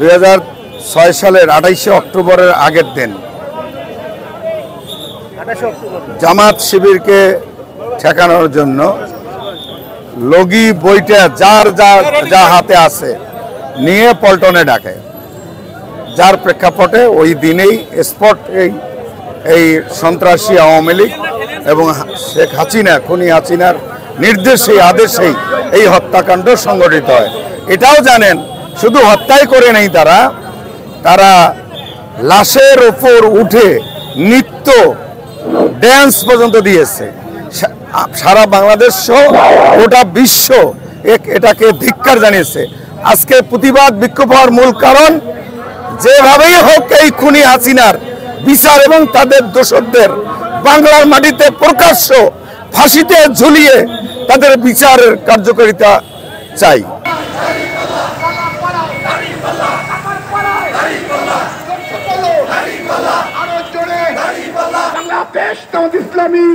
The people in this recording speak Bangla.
2006 সালের 28 অক্টোবরের আগের দিন জামাত শিবিরকে ঠেকানোর জন্য লগি বইটা যার যা হাতে আছে নিয়ে পল্টনে ডাকে, যার প্রেক্ষাপটে ওই দিনেই স্পট এই সন্ত্রাসী আওয়ামী লীগ এবং শেখ হাসিনা খুনি হাসিনার নির্দেশেই আদেশেই এই হত্যাকাণ্ড সংঘটিত হয়। এটাও জানেন শুধু হত্যাই করে নেই, তারা লাশের ওপর উঠে নৃত্য ড্যান্স পর্যন্ত দিয়েছে। সারা বাংলাদেশ সহ গোটা বিশ্ব এটাকে ধিক্কার জানিয়েছে। আজকে প্রতিবাদ বিক্ষোভ হওয়ার মূল কারণ যেভাবেই হোক এই খুনি হাসিনার বিচার এবং তাদের দোষরদের বাংলার মাটিতে প্রকাশ্য ফাঁসিতে ঝুলিয়ে তাদের বিচারের কার্যকারিতা চাই। ইসলামী